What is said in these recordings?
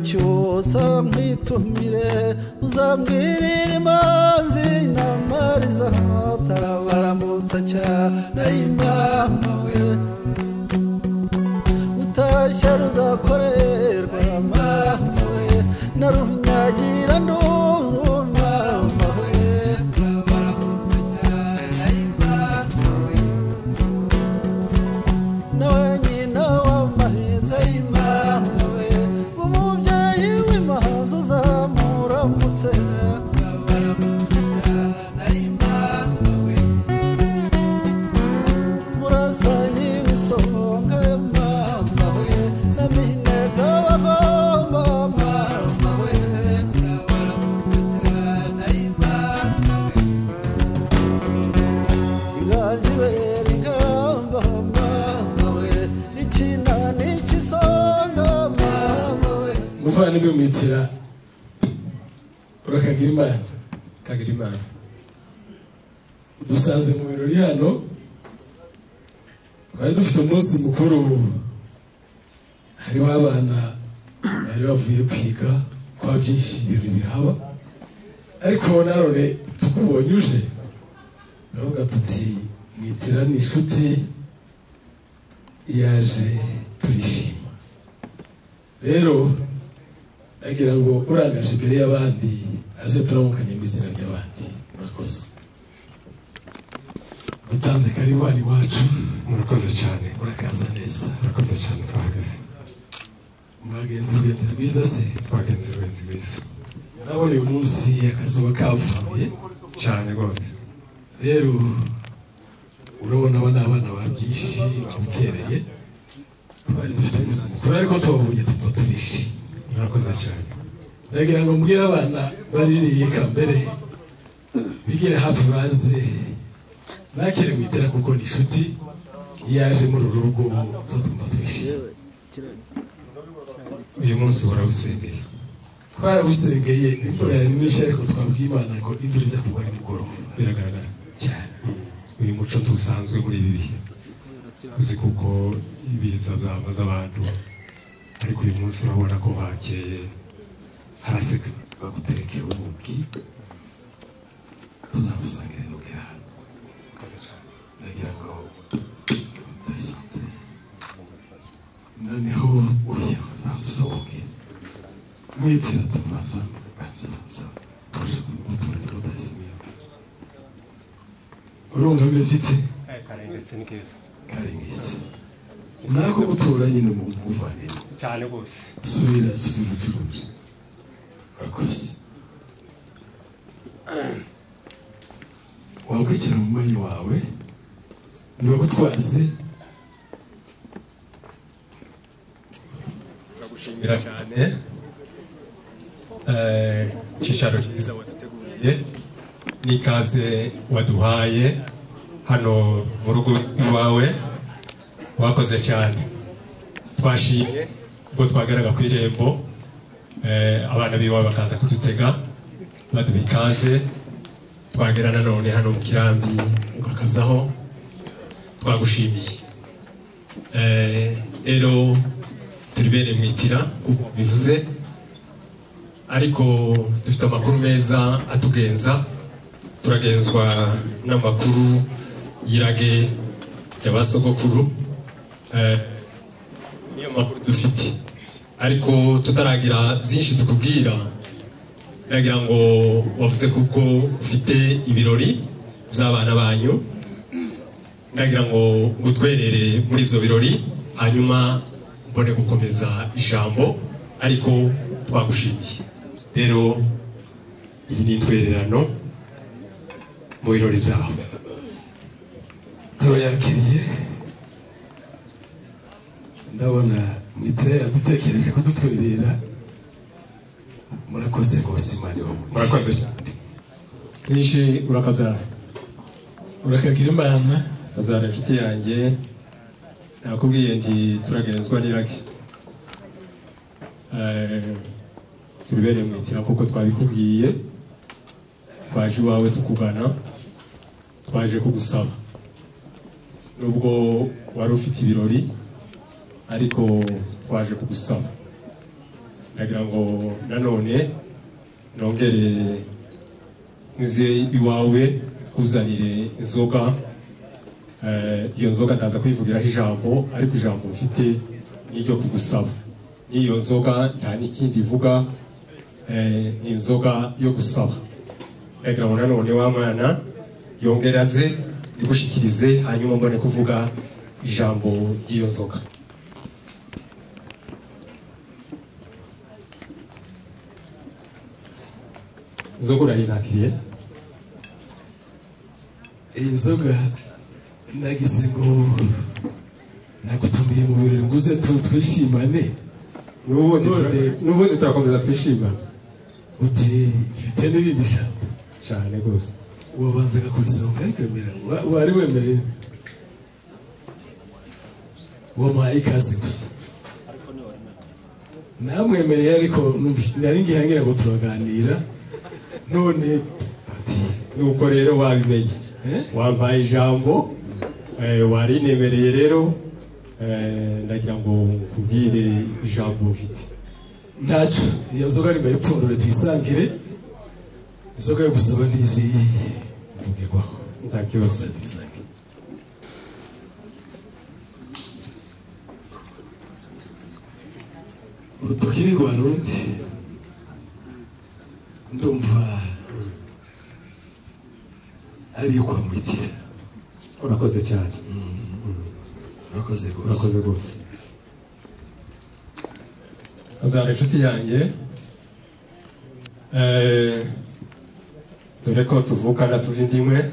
cyose mwitumire uzambwirira imanzi namariza tarabaramutsa cyane imama we utashya rudakorerwa mama we narunyagira nduru mama we tarabaramutsa cyane imama we nawe nyina w'amaheza imama we umubyeyi w'imahazo zamuramutse murasanyi w'isonga mama we naminega bagomba mama we iganje ibera ingamba mama we ikina n'ikisonga mama we muvana bw'immitira urakagira imana kagira imana dusanze mu birori hano bari dufite umunsi mukuru hariho abana bari bavuye kwiga kwa byinshi ibintu birahaba ariko nanone tukubonye uje baravuga tuti mwitira n'inshuti yaje turishima rero agira ngo urangaje imbere y'abandi aze turamukanye mu izina ry'abandi murakoze dutanze karibani wacu murakoze cyane urakaza neza murakoze cyane twahagaze mwagenze urugenzi rwiza se twagenze urugenzi rwiza urabona uyu munsi akazuba kavuye cyane rwose rero urabona aba ni abana ba byinshi babukereye twari dufite umunsi mukuru ariko tubabonye tumva turishimye murakoze cyane ndagira ngo mbwire abana baririye kambere bigire hafi baze nakire mwitira kuko ni inshuti yaje muri uru rugo tumva turishimye uyu munsi warawusengeye twarabusengeye imvura yari nyinshi ariko twabwiye Imana ngo imvura iza kugwa nimugoroba biragaragara cyane uyu muco ntusanzwe muri ibi bihe uzi kuko ibiza byamaze abantu ariko uyu munsi urabona ko hakeye haraseka baguterekera ubuki tuzabusangira n'ubwira ndagira ngo noneho uyu ntazusohoke mwitira tumaze uje kumutumiza rudasimiye urumva ameze ite karengetse ni keza karengetse nako gutura nyine mu muvandimwe cyane rwose subira ubucuruzi urakoze wakwikira mu mwanya wawe ntibagutwaze ndagushimira cyane icyicaro cyiza waduteguriye n'ikaze waduhaye hano mu rugo iwawe wakoze cyane twashimye ubwo twageraga ku irembo abana biwe bakaza kudutega baduha ikaze twagera nanone hano mu kirambi bakazaho twagushimiye rero turi bene mwitira uko bivuze ariko dufite amakuru meza atugenza turagenzwa n'amakuru y'irage y'abasogokuru niyo makuru dufite ariko tutaragira byinshi tukubwira ndagira ngo wavuze kuko ufite ibirori by'abana banyu ndagira ngo ngutwerere muri ibyo birori hanyuma mbone gukomeza ijambo ariko twagushimiye rero iyi ni intwererano mu birori byawe turayakiriye ndabona mwitira yadutekereje kudutwerera murakoze rwose imana iwe murakoze cyane byinshi urakabyara urakagira imana azana inshuti yanjye nakubwiye nti turagenzwa n'iraki tubibereye mu itira kuko twabikubwiye twaje iwawe tukugana twaje kugusaba nubwo wari ufite ibirori ariko twaje kugusaba nagira ngo nanone nongere nze iwawe kuzanire inzoga iyo nzoga ndaza kwivugiraho ijambo ariko ijambo mfite n'iryo kugusaba n'iyo nzoga nta n'ikindi ivuga ni inzoga yo gusaba nagira ngo nanone wa mwana yongere aze igushikirize hanyuma mbone kuvuga ijambo ry'iyo nzoga inzoga urayinakiriye iyi nzoga nagize ngo nagutumiye mu birori ngo uze twishimane n'ubundi turakomeza twishimana uti mfite n'irindi jambo cyane rwose wabanzaga kubisaba ariko wemera wari wemereye wamuhaye ikaze gusa namwemereye ariko nari ngihangira ngo turaganira none nuko rero wabimenye wampaye ijambo warinemereye rero ndagira ngo nkubwire ijambo ufite ntacyo iyo nzoga ni bayipfundure tuyisangire inzoga yo gusaba ntizi mvugerwaho nta kibazo urutoki ni rwa rundi ndumva ariyo kwa mwitira urakoze cyane urakoze rwose azana inshuti yanjye dore ko tuvukana tuva indimwe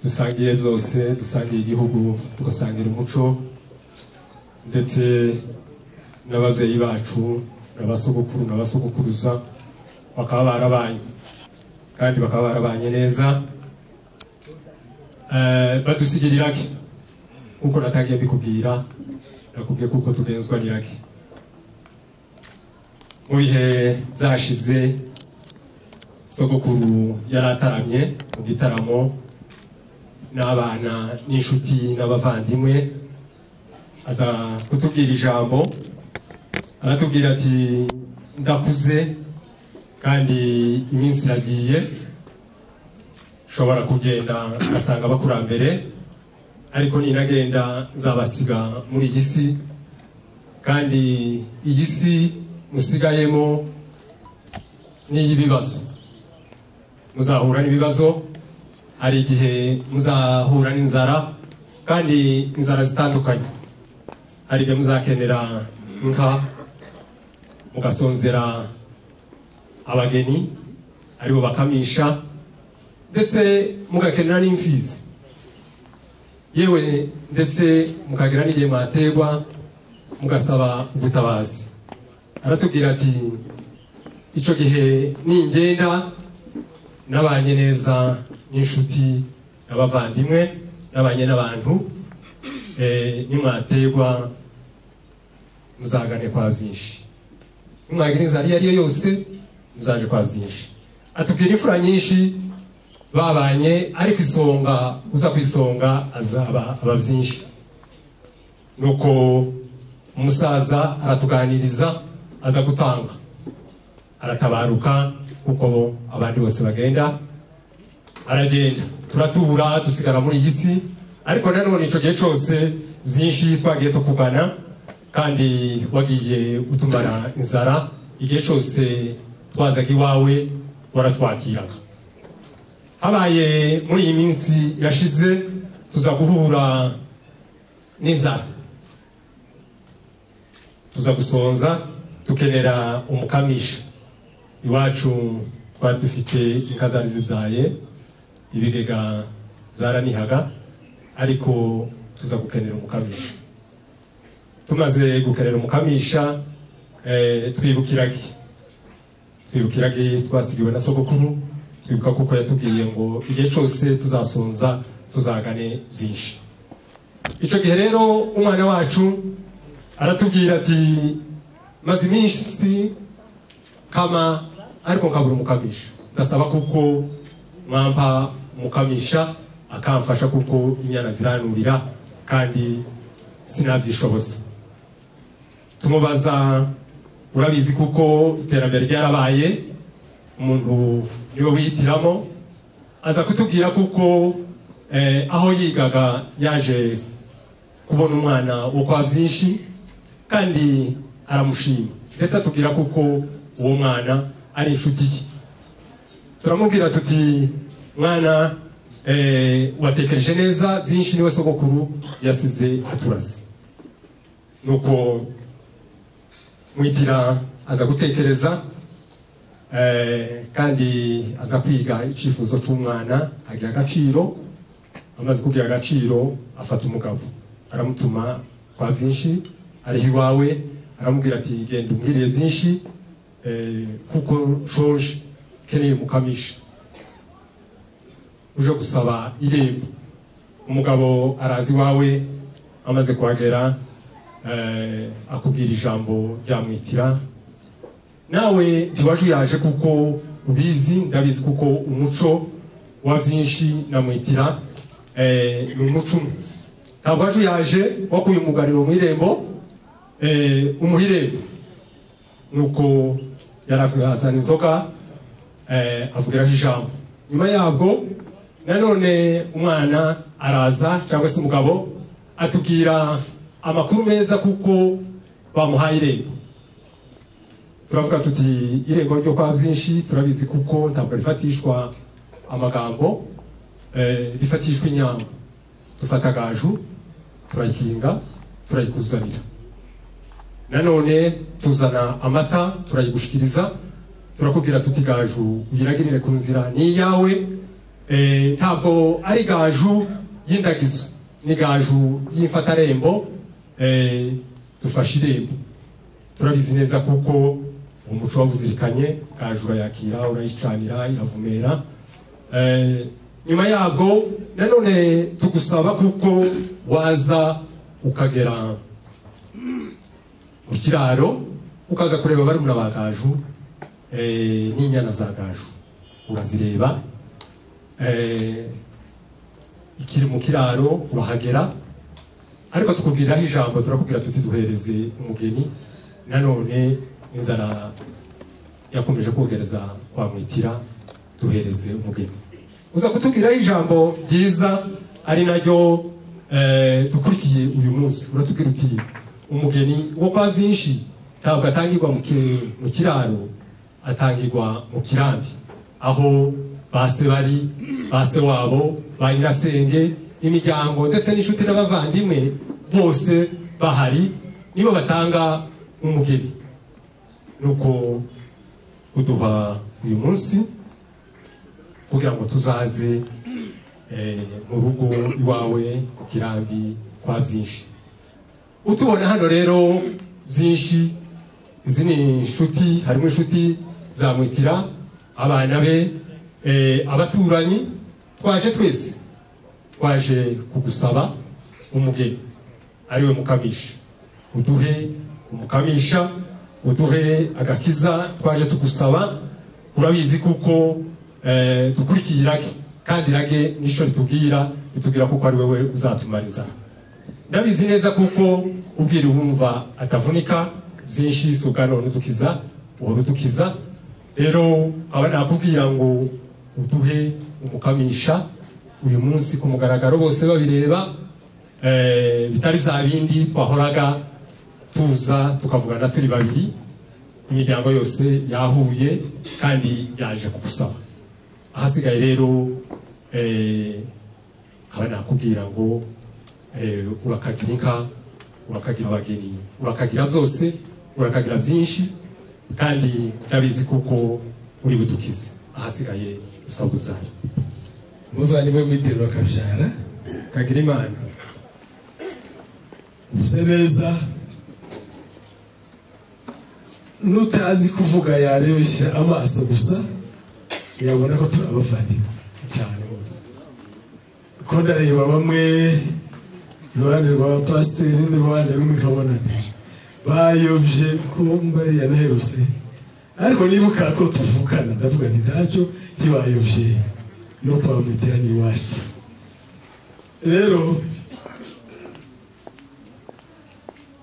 dusangiye byose dusangiye igihugu tugasangira umuco ndetse n'ababyeyi bacu n'abasogokuru n'abasogokuruza bakaba barabanye kandi bakaba barabanye neza badusigira iraki kuko natangiye mbikubwira nakubwiye kuko tugenzwa n'iraki mu bihe byashize sogokuru yari ataramye mu gitaramo n'abana n'inshuti n'abavandimwe aza kutubwira ijambo aratubwira ati ndakuze kandi iminsi iragiye ushobora kugenda ugasanga abakurambere ariko ninagenda nzabasiga muri iyi si kandi iyi si musigayemo n'iy'ibibazo muzahura n'ibibazo hari igihe muzahura n'inzara kandi inzara zitandukanye hari igihe muzakenera inka mugasonzera abageni aribo bakamisha ndetse mugakenera n'imfizi yewe ndetse mukagira n'igihe mwategwa mugasaba ubutabazi aratubwira ati icyo gihe ningenda nabanye neza n'inshuti n'abavandimwe nabanye n'abantu nimwategwa muzagane kwa byinshi nimwagira inzara iyo ariyo yose muzaje kwa byinshi atubwira imfura nyinshi babanye ariko isonga uza ku isonga azaba aba byinshi nuko umusaza aratuganiriza aza gutanga aratabaruka kuko abandi bose bagenda aragenda turatura dusigara muri iyi si ariko nanone icyo gihe cyose byinshi twagiye tukugana kandi wagiye utumara inzara igihe cyose twazaga iwawe waratwakiraga habaye muri iyi minsi yashize tuza guhura n'inzara tuza gusonza tukenera umukamisha iwacu twari dufite inka zari zibyaye ibigega zaranihaga ariko tuza gukenera umukamisha tumaze gukenera umukamisha twibukiragi twasigiwe na sogokuru twibuka kuko yatubwiye ngo igihe cyose tuzasonza tuzagane byinshi. Icyo gihe rero umwana wacu aratubwira ati maze iminsi kama ariko nkabura umukamisha, ndasaba kuko mwampa umukamisha akamfasha kuko inyana ziranurira kandi sinabyishoboza. Tumubaza urabizi kuko iterambere ryarabaye, umuntu niwe wihitiramo. Aza kutubwira kuko aho yigaga yaje kubona umwana wo kwa byinshi kandi aramushima, ndetse atubwira kuko uwo mwana ari inshuti ye. Turamubwira tuti mwana watekereje neza, byinshi niwe sogokuru yasize aturaze. Nuko Mwitira aza gutekereza kandi aza kwiga icyifuzo cy'umwana, agira agaciro. Amaze kugira agaciro afata umugabo aramutuma kwa byinshi, ari iwawe, aramubwira ati genda umbwiriye byinshi kuko shoje keneye mukamisha uje gusaba irembo. Umugabo arazi iwawe, amaze kuhagera akubwira ijambo rya Mwitira. Nawe ntiwaje yaje kuko ubizi, ndabizi kuko umuco wa byinshi na Mwitira ni umuco umwe. Ntabwo waje yaje wakuye umugariro mu irembo umuhirembo. Nuko yarazana inzoga avugiraho ijambo. Nyuma yabwo nanone umwana araza cyangwa se umugabo atubwira amakuru meza kuko bamuhaye irembo. Turavuga tuti irembo ryo kwa byinshi turabizi kuko ntabwo rifatishwa amagambo, rifatishwa inyama. Dufata gaju turayikinga turayikuzanira, nanone tuzana amata turayigushikiriza. Turakubwira tuti gaju uyiragirire ku nzira ni iyawe, ntabwo ari gaju y'indagizo, ni gaju y'imfatarembo. Dufashe irembo, turabizi neza kuko umuco wawuzirikanye. Gaju urayakira, urayicanira, iravumera. Nyuma yabwo nanone tugusaba kuko waza ukagera mu kiraro ukaza kureba bari muri abagaju n'inyana za gaju, urazireba. Ikiri mu kiraro urahagera, ariko tukubwiraho ijambo, turakubwira tuti duhereze umugeni. Nanone inzara yakomeje kogereza kwa Mwitira, duhereze umugeni. Uza kutubwiraho ijambo ryiza ari naryo dukurikiye uyu munsi. Uratubwira uti umugeni wo kwa byinshi ntabwo atangirwa mu kiraro, atangirwa mu kirambi, aho base bari, base wabo, ba nyirasenge, imiryango ndetse n'inshuti n'abavandimwe bose bahari, nibo batanga umugeni. Nuko uduha uyu munsi kugira ngo tuzaze mu rugo iwawe ku kirambi kwa byinshi. Utubona hano rero byinshi, izi ni inshuti, harimo inshuti za Mwitira, abana be, abaturanyi. Twaje twese, twaje kugusaba umugeni ariwe mukamisha. Uduhe umukamisha, uduhe agakiza. Twaje tugusaba, urabizi kuko dukurikiye irage, kandi irage nisho ritubwira kuko ari wewe uzatumariza. Ndabizi neza kuko ubwira wumva atavunika. Byinshi sugano n'udukiza udukiza. Rero aba nakubwira ngo uduhe umukamisha uyu munsi ku mugaragaro, bose babireba, bitari bya bindi twahoraga tuza tukavugana turi babiri. Imiryango yose yahuye kandi yaje kugusaba. Ahasigaye rero aba nakubwira ngo urakagira inka, urakagira abageni, urakagira byose, urakagira byinshi, kandi ndabizi kuko uri budukize. Ahasigaye usaba uzari umuvandimwe Mwitira akabyara kagira Imana. uze neza, nutazi kuvuga yarebesha amaso gusa, yabona ko turabavandimwe cyane bose ko ndareba bamwe iruhande rwa pasiteri n'iruhande rumwe nkabona bayobye ko mbari yanaherutse ariko nibuka ko tuvukana ndavuga nti ntacyo ntibayobye no kwa mwiterani iwacu rero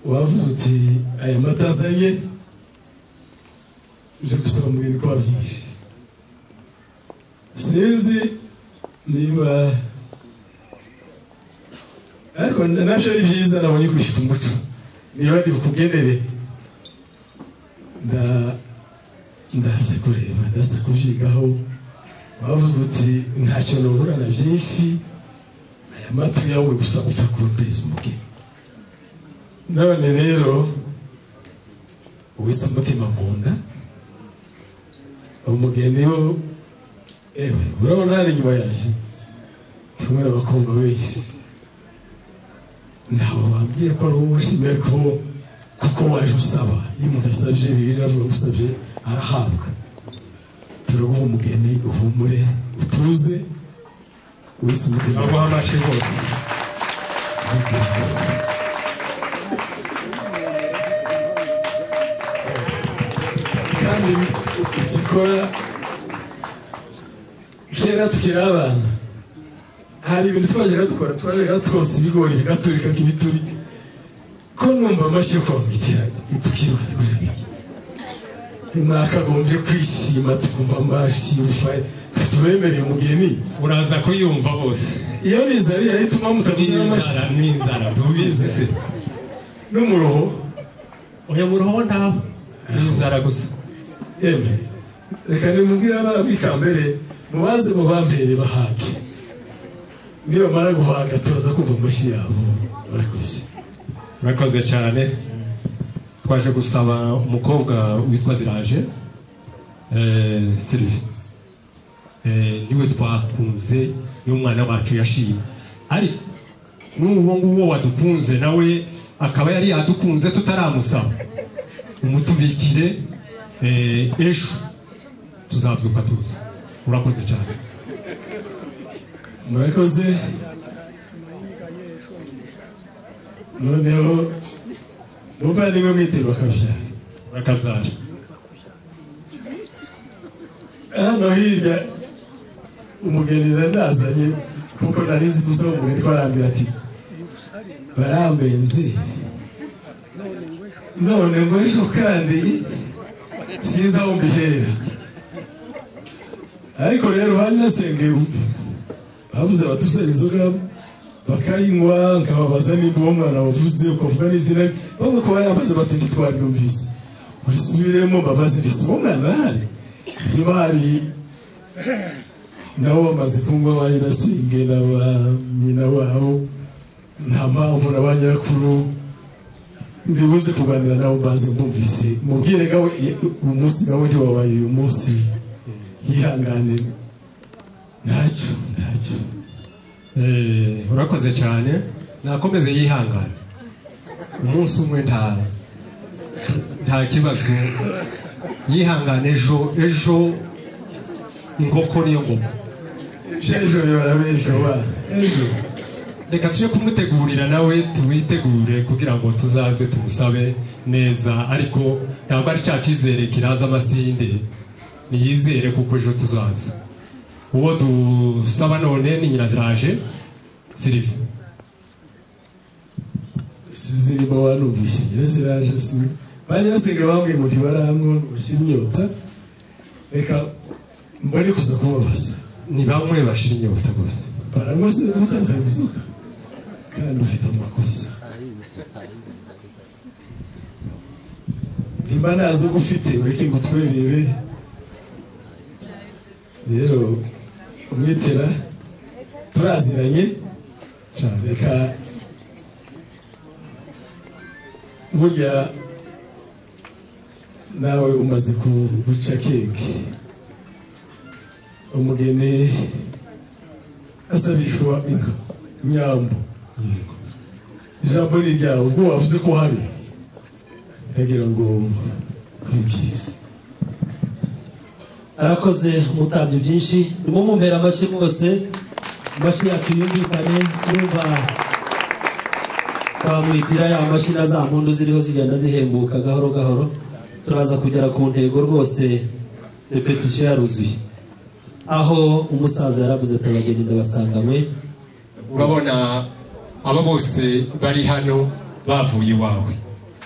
wavuze uti aya mata azanye uje gusaba mu bintu kwa byinshi sinzi niba ariko nabyo ari byiza nabonye ko bifite umuco niba ndi bukugenere ndaza kureba ndaza kubyigaho wavuze uti ntacyo nuburana byinshi aya mata yawe gusa upfa kumpeza umugeni none rero wese umutima nkunda umugeni wo ewe urabona hari inyuma yaje kumwe n'abakobwa benshi ntabwo bambwiye ko ari wowe washimiye ko kuko waje usaba iyo umuntu asabye biravuga gusabye arahabwa turaguha umugeni uhumure utuze wese umutima aguha amashyi rwose kandi ikikora kera tukiri abana hari ibintu twajyaga dukora twajyaga twose ibigori bigaturika nk'ibituri ko numva amashyi yo kwa mwitiraga tukirura mwakagombye kwishima tukumva amashyi tubemereye umugeni uraza kuyumva bose iyo nizari yahituma mutavuze n'amashyi n'inzara ntubizi se n'umuroho uyu muroho ntawe n'inzara gusa yeme reka nimubwire ababikambere mubaze mu bambere bahage nibamara guhaga tubaza kumva amashyi yabo barakoze urakoze cyane twaje gusaba umukobwa witwa Ziraje Sylvie niwe twakunze n'umwana wacu yashimye ariko n'uwo nguwo wadukunze nawe akaba yari yadukunze tutaramusaba umutubikire ejo tuzabyuka tuza urakoze cyane murakoze noneho muvandimwe mwitero bakabyara urakabyara hano hirya umugeni nazanye kuko narizi gusaba umugeni ko arambwira ati barambenze none ngo ejo kandi siza aho mbihera ariko rero banyasengeye bavuze batuzanye inzoga bakayinywa nkababaza nimba uwo mwana wavuze ukavuga n'izina bamwe ko barambaza bati ntitwaryumvise urisubiremo mbabaze ndetse uwo mwana arahari niba hari nabo bamaze kunywa ba nyirasinge na ba nyina wabo nta mpamvu na ba nyirakuru ndibuze kuganira nabo mbaze mbumvise mubwire gawe umunsi nawe ntiwabaye uyu munsi yihangane ntacyo urakoze cyane nakomeze yihangane umunsi umwe nta kibazo yihangane ejo inkoko niyo ngoma ejo yorabejo wa ejo reka tujye kumutegurira nawe tuwitegure kugira ngo tuzaze tumusabe neza ariko ntabwo ari cya cyizere kiraza amasinde niyizere kuko ejo tuzaza uwo dusaba none ni Nyiraziraje Sylvie zirimo wanumvise Nyiraziraje si banyasiga bambwiye ngo ntibaramwo gushyira inyota reka mbone kuza kubabaza ni bamwe bashira inyota gusa barangwa se mutazanye isuka kandi ufite amakosa nimba nazo gufite ureke ngo twerere rero umwitera turaziranye reka burya nawe umaze guca keke umugeni asabishwa inka nyambo ijambo ni ryawe ubwo wavuze ko hari ndagira ngo ni byiza arakoze umutambyi byinshi ndimo mumpera amashyi rwose amashyi yacu yumvikane urumva twamwitira ya mashyi na za mpundu ziriho zigenda zihembuka gahoro gahoro turaza kugera ku ntego rwose repetition yaruzuye aho umusaza yaravuze ati abageni ndabasanganywe urabona aba bose bari hano bavuye iwawe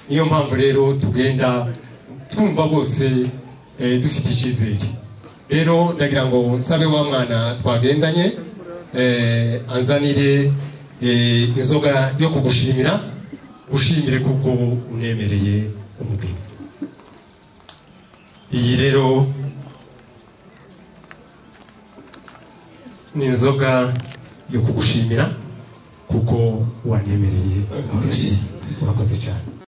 niyo mpamvu rero tugenda twumva bose dufite icyizere rero ndagira ngo nsabe wa mwana twagendanye anzanire inzoga yo kugushimira ushimire kuko unemereye umugeni iyi rero ni inzoga yo kugushimira kuko wanemereye umugeni urakoze cyane